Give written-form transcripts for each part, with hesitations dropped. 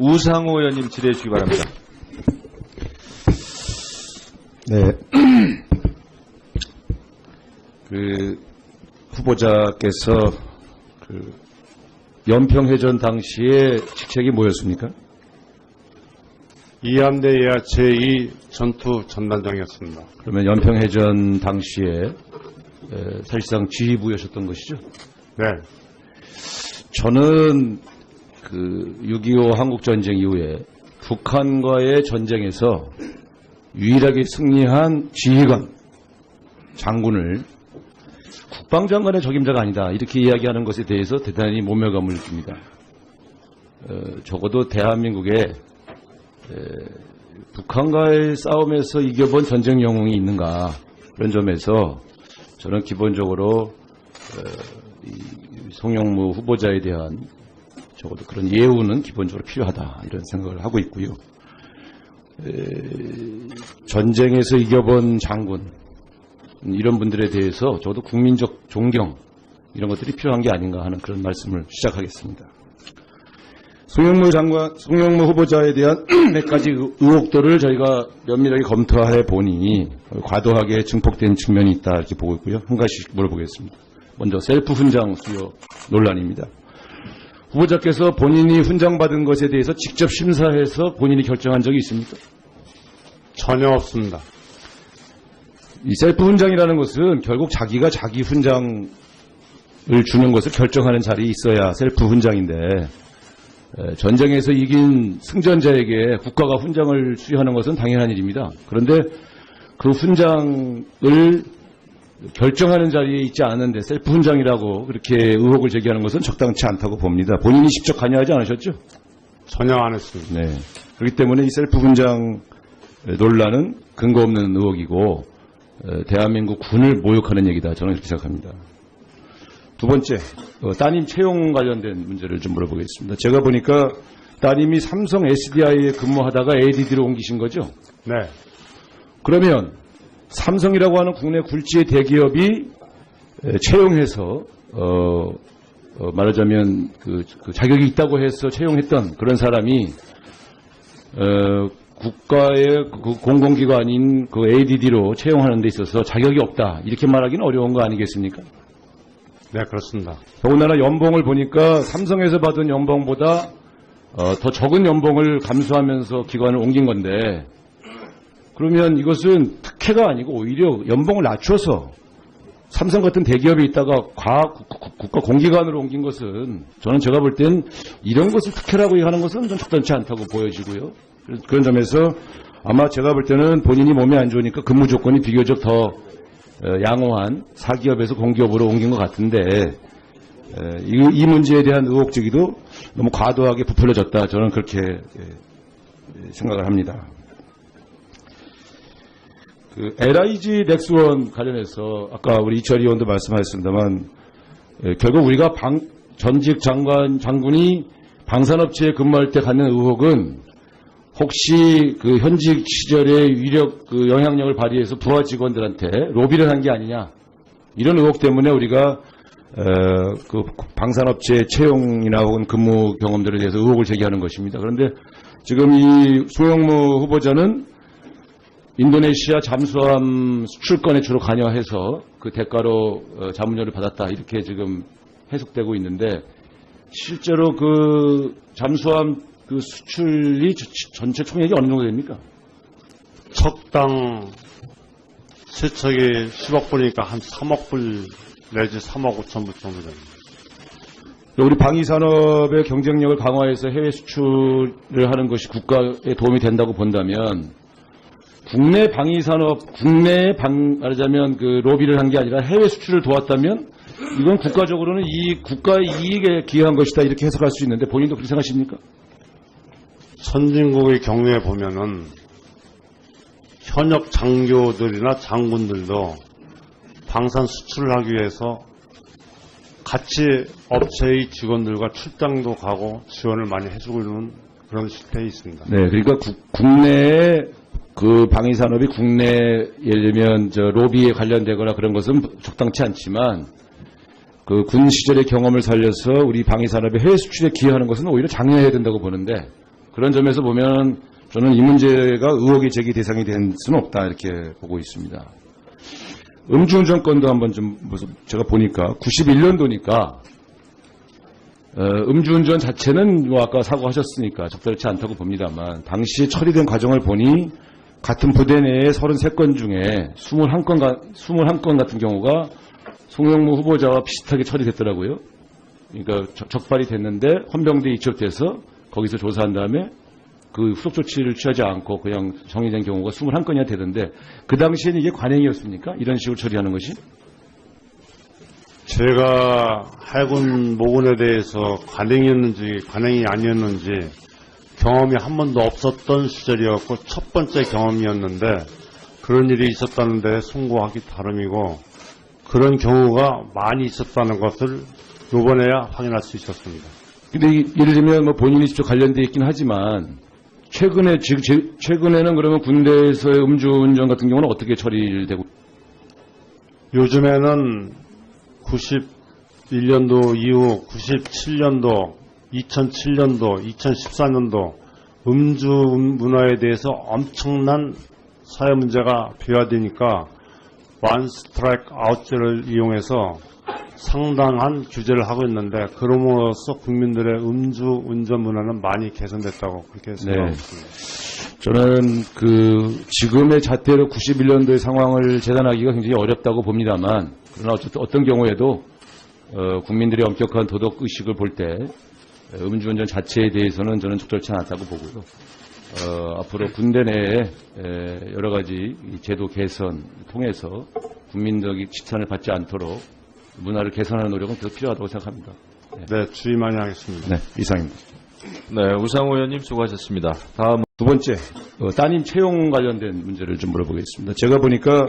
우상호 의원님 질의해 주시기 바랍니다. 네. 후보자께서 연평해전 당시에 직책이 뭐였습니까? 이함대 예하 제2 전투 전단장이었습니다. 그러면 연평해전 당시에 사실상 지휘부였었던 것이죠? 네. 저는 6.25 한국전쟁 이후에 북한과의 전쟁에서 유일하게 승리한 지휘관, 장군을 국방장관의 적임자가 아니다 이렇게 이야기하는 것에 대해서 대단히 모멸감을 느낍니다. 적어도 대한민국에 북한과의 싸움에서 이겨본 전쟁 영웅이 있는가 그런 점에서 저는 기본적으로 송영무 후보자에 대한 적어도 그런 예우는 기본적으로 필요하다 이런 생각을 하고 있고요. 전쟁에서 이겨본 장군 이런 분들에 대해서 적어도 국민적 존경 이런 것들이 필요한 게 아닌가 하는 그런 말씀을 시작하겠습니다. 송영무 후보자에 대한 몇 가지 의혹들을 저희가 면밀하게 검토해 보니 과도하게 증폭된 측면이 있다 이렇게 보고 있고요. 한 가지씩 물어보겠습니다. 먼저 셀프 훈장 수여 논란입니다. 후보자께서 본인이 훈장 받은 것에 대해서 직접 심사해서 본인이 결정한 적이 있습니까? 전혀 없습니다. 이 셀프 훈장이라는 것은 결국 자기가 자기 훈장을 주는 것을 결정하는 자리에 있어야 셀프 훈장인데 전쟁에서 이긴 승전자에게 국가가 훈장을 수여하는 것은 당연한 일입니다. 그런데 그 훈장을 결정하는 자리에 있지 않은데 셀프 훈장이라고 그렇게 의혹을 제기하는 것은 적당치 않다고 봅니다. 본인이 직접 관여하지 않으셨죠? 전혀 안 했습니다. 네. 그렇기 때문에 이 셀프 훈장 논란은 근거 없는 의혹이고 대한민국 군을 모욕하는 얘기다. 저는 그렇게 생각합니다. 두 번째, 따님 채용 관련된 문제를 좀 물어보겠습니다. 제가 보니까 따님이 삼성 SDI에 근무하다가 ADD로 옮기신 거죠? 네. 그러면 삼성이라고 하는 국내 굴지의 대기업이 채용해서 말하자면 그 자격이 있다고 해서 채용했던 그런 사람이 국가의 그 공공기관인 그 ADD로 채용하는 데 있어서 자격이 없다 이렇게 말하기는 어려운 거 아니겠습니까? 네, 그렇습니다. 더군다나 연봉을 보니까 삼성에서 받은 연봉보다 더 적은 연봉을 감수하면서 기관을 옮긴 건데 그러면 이것은 특혜가 아니고 오히려 연봉을 낮춰서 삼성 같은 대기업에 있다가 국가 공기관으로 옮긴 것은 저는 제가 볼 땐 이런 것을 특혜라고 하는 것은 좀 적당치 않다고 보여지고요. 그런 점에서 아마 제가 볼 때는 본인이 몸이 안 좋으니까 근무 조건이 비교적 더 양호한 사기업에서 공기업으로 옮긴 것 같은데 이 문제에 대한 의혹 제기도 너무 과도하게 부풀려졌다. 저는 그렇게 생각을 합니다. LIG 넥스원 관련해서 아까 우리 이철희 의원도 말씀하셨습니다만 결국 우리가 전직 장군이 방산업체에 근무할 때 갖는 의혹은 혹시 그 현직 시절에 위력 영향력을 발휘해서 부하 직원들한테 로비를 한 게 아니냐 이런 의혹 때문에 우리가 그 방산업체 채용이나 혹은 근무 경험들에 대해서 의혹을 제기하는 것입니다. 그런데 지금 이 송영무 후보자는 인도네시아 잠수함 수출건에 주로 관여해서 그 대가로 자문료를 받았다 이렇게 지금 해석되고 있는데 실제로 그 잠수함 그 수출이 전체 총액이 어느 정도 됩니까? 척당 세척이 10억 불이니까 한 3억 불 내지 3억 5천 불 정도 됩니다. 우리 방위산업의 경쟁력을 강화해서 해외 수출을 하는 것이 국가에 도움이 된다고 본다면 국내 방위산업, 말하자면 그 로비를 한 게 아니라 해외 수출을 도왔다면 이건 국가적으로는 국가의 이익에 기여한 것이다 이렇게 해석할 수 있는데 본인도 그렇게 생각하십니까? 선진국의 경우에 보면은 현역 장교들이나 장군들도 방산 수출을 하기 위해서 같이 업체의 직원들과 출장도 가고 지원을 많이 해주고 있는 그런 실태에 있습니다. 네, 그러니까 국내에 그 방위산업이 국내 예를 들면 로비에 관련되거나 그런 것은 적당치 않지만 그 군 시절의 경험을 살려서 우리 방위산업의 해외 수출에 기여하는 것은 오히려 장려해야 된다고 보는데 그런 점에서 보면 저는 이 문제가 의혹의 제기 대상이 될 수는 없다 이렇게 보고 있습니다. 음주운전 건도 한번 좀 제가 보니까 91년도니까 음주운전 자체는 뭐 아까 사고하셨으니까 적절치 않다고 봅니다만 당시 처리된 과정을 보니 같은 부대 내에 33건 중에 21건 같은 경우가 송영무 후보자와 비슷하게 처리됐더라고요. 그러니까 적발이 됐는데 헌병대에 이첩돼서 거기서 조사한 다음에 그 후속 조치를 취하지 않고 그냥 정리된 경우가 21건이나 되던데 그 당시에는 이게 관행이었습니까? 이런 식으로 처리하는 것이? 제가 해군 모군에 대해서 관행이었는지 관행이 아니었는지 경험이 한 번도 없었던 시절이었고 첫 번째 경험이었는데 그런 일이 있었다는데 송구하기 다름이고 그런 경우가 많이 있었다는 것을 이번에야 확인할 수 있었습니다. 근데 예를 들면 뭐 본인이 직접 관련돼 있긴 하지만 최근에는 그러면 군대에서의 음주운전 같은 경우는 어떻게 처리되고? 요즘에는 91년도 이후 97년도, 2007년도, 2014년도 음주 문화에 대해서 엄청난 사회 문제가 비화되니까 원 스트라이크 아웃제를 이용해서 상당한 규제를 하고 있는데 그럼으로써 국민들의 음주 운전 문화는 많이 개선됐다고 그렇게 생각하고 있습니다. 저는 지금의 잣대로 91년도의 상황을 재단하기가 굉장히 어렵다고 봅니다만 그러나 어쨌든 어떤 경우에도 국민들의 엄격한 도덕 의식을 볼 때 음주운전 자체에 대해서는 저는 적절치 않았다고 보고요. 앞으로 군대 내에 여러 가지 제도 개선 통해서 국민적인 칭찬을 받지 않도록 문화를 개선하는 노력은 계속 필요하다고 생각합니다. 네, 주의 많이 하겠습니다. 네, 이상입니다. 네, 우상호 의원님 수고하셨습니다. 다음 두 번째, 따님 채용 관련된 문제를 좀 물어보겠습니다. 제가 보니까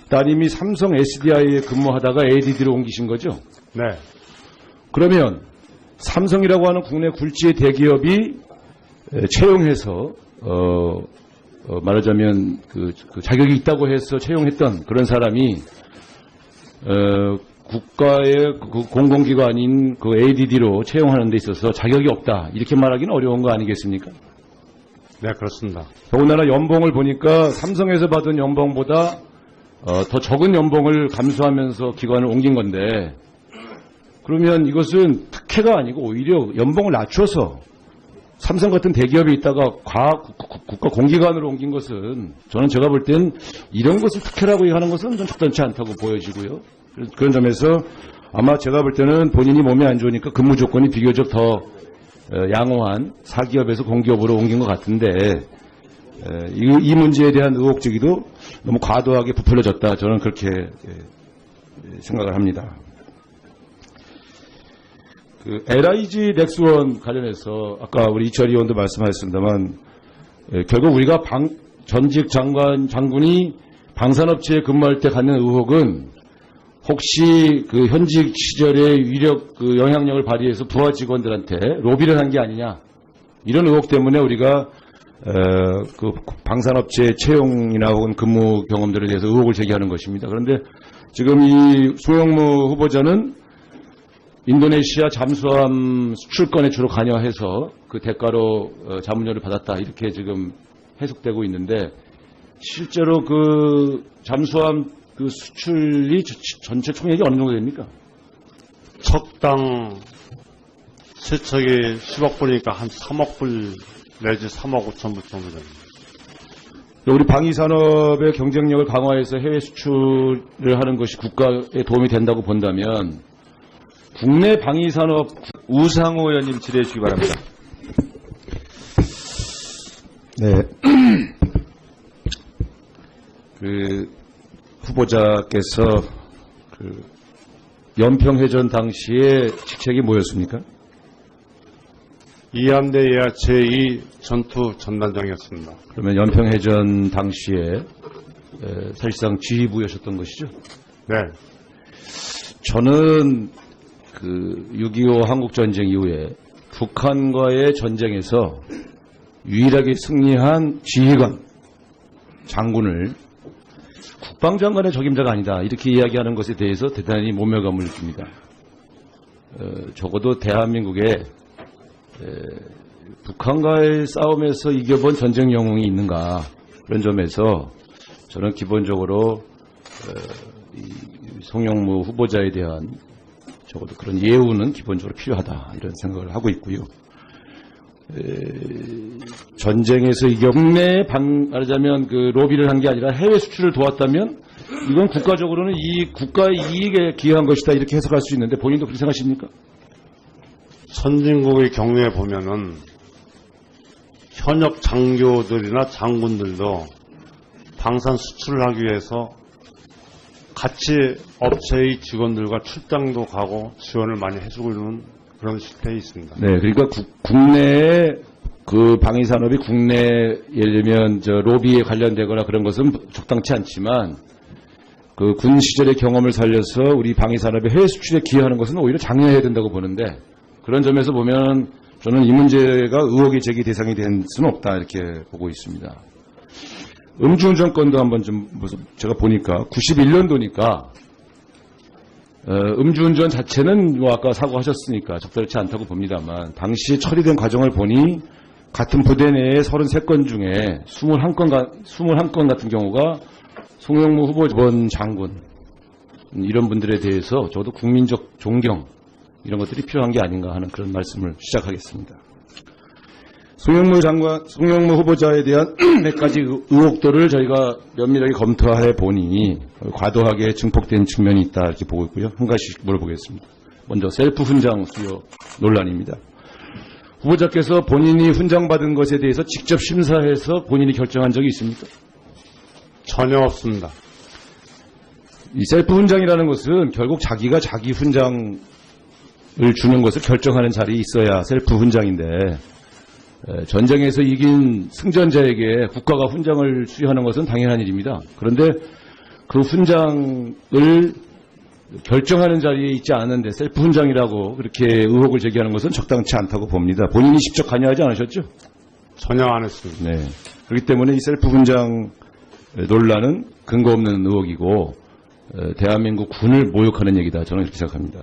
따님이 삼성 SDI에 근무하다가 ADD로 옮기신 거죠? 네, 그러면 삼성이라고 하는 국내 굴지의 대기업이 채용해서 말하자면 그 자격이 있다고 해서 채용했던 그런 사람이 국가의 그 공공기관인 그 ADD로 채용하는 데 있어서 자격이 없다 이렇게 말하기는 어려운 거 아니겠습니까? 네, 그렇습니다. 더군다나 연봉을 보니까 삼성에서 받은 연봉보다 더 적은 연봉을 감수하면서 기관을 옮긴 건데 그러면 이것은 특혜가 아니고 오히려 연봉을 낮춰서 삼성 같은 대기업에 있다가 국가 공기관으로 옮긴 것은 저는 제가 볼 땐 이런 것을 특혜라고 하는 것은 좀 적절치 않다고 보여지고요. 그런 점에서 아마 제가 볼 때는 본인이 몸이 안 좋으니까 근무 조건이 비교적 더 양호한 사기업에서 공기업으로 옮긴 것 같은데 이 문제에 대한 의혹 제기도 너무 과도하게 부풀려졌다. 저는 그렇게 생각을 합니다. LIG 넥스원 관련해서 아까 우리 이철희 의원도 말씀하셨습니다만 결국 우리가 전직 장군이 방산업체에 근무할 때 갖는 의혹은 혹시 그 현직 시절의 위력 영향력을 발휘해서 부하 직원들한테 로비를 한 게 아니냐 이런 의혹 때문에 우리가 그 방산업체 채용이나 혹은 근무 경험들에 대해서 의혹을 제기하는 것입니다. 그런데 지금 이 송영무 후보자는 인도네시아 잠수함 수출권에 주로 관여해서 그 대가로 자문료를 받았다 이렇게 지금 해석되고 있는데 실제로 그 잠수함 그 수출이 전체 총액이 어느 정도 됩니까? 척당 세척이 10억 불이니까 한 3억 불 내지 3억 5천 불 정도 됩니다. 우리 방위산업의 경쟁력을 강화해서 해외 수출을 하는 것이 국가에 도움이 된다고 본다면 국내 방위산업 우상호 의원님 질의해 주시기 바랍니다. 네. 후보자께서 연평해전 당시에 직책이 뭐였습니까? 이함대 예하 제2 전투 전단장이었습니다. 그러면 연평해전 당시에 사실상 지휘부였었던 것이죠? 네, 저는 6.25 한국전쟁 이후에 북한과의 전쟁에서 유일하게 승리한 지휘관, 장군을 국방장관의 적임자가 아니다 이렇게 이야기하는 것에 대해서 대단히 모멸감을 느낍니다. 적어도 대한민국의 북한과의 싸움에서 이겨본 전쟁 영웅이 있는가 그런 점에서 저는 기본적으로 이 송영무 후보자에 대한 적어도 그런 예우는 기본적으로 필요하다 이런 생각을 하고 있고요. 전쟁에서 국내에 말하자면 그 로비를 한 게 아니라 해외 수출을 도왔다면 이건 국가적으로는 국가의 이익에 기여한 것이다 이렇게 해석할 수 있는데 본인도 그렇게 생각하십니까? 선진국의 경우에 보면은 현역 장교들이나 장군들도 방산 수출을 하기 위해서 같이 업체의 직원들과 출장도 가고 지원을 많이 해주고 있는 그런 실태에 있습니다. 네, 그러니까 국내에 그 방위산업이 국내 예를 들면 로비에 관련되거나 그런 것은 적당치 않지만 그 군 시절의 경험을 살려서 우리 방위산업의 해외 수출에 기여하는 것은 오히려 장려해야 된다고 보는데 그런 점에서 보면 저는 이 문제가 의혹의 제기 대상이 될 수는 없다 이렇게 보고 있습니다. 음주운전 건도 한번 좀 제가 보니까 91년도니까 음주운전 자체는 뭐 아까 사고하셨으니까 적절치 않다고 봅니다만 당시 처리된 과정을 보니 같은 부대 내에 33건 중에 21건 같은 경우가 송영무 후보 전 장군 이런 분들에 대해서 저도 국민적 존경 이런 것들이 필요한 게 아닌가 하는 그런 말씀을 시작하겠습니다. 송영무 후보자에 대한 몇 가지 의혹들을 저희가 면밀하게 검토해 보니 과도하게 증폭된 측면이 있다 이렇게 보고 있고요. 한 가지씩 물어보겠습니다. 먼저 셀프 훈장 수여 논란입니다. 후보자께서 본인이 훈장 받은 것에 대해서 직접 심사해서 본인이 결정한 적이 있습니까? 전혀 없습니다. 이 셀프 훈장이라는 것은 결국 자기가 자기 훈장을 주는 것을 결정하는 자리에 있어야 셀프 훈장인데 전쟁에서 이긴 승전자에게 국가가 훈장을 수여하는 것은 당연한 일입니다. 그런데 그 훈장을 결정하는 자리에 있지 않은데 셀프 훈장이라고 그렇게 의혹을 제기하는 것은 적당치 않다고 봅니다. 본인이 직접 관여하지 않으셨죠? 전혀 안 했습니다. 네. 그렇기 때문에 이 셀프 훈장 논란은 근거 없는 의혹이고 대한민국 군을 모욕하는 얘기다. 저는 그렇게 생각합니다.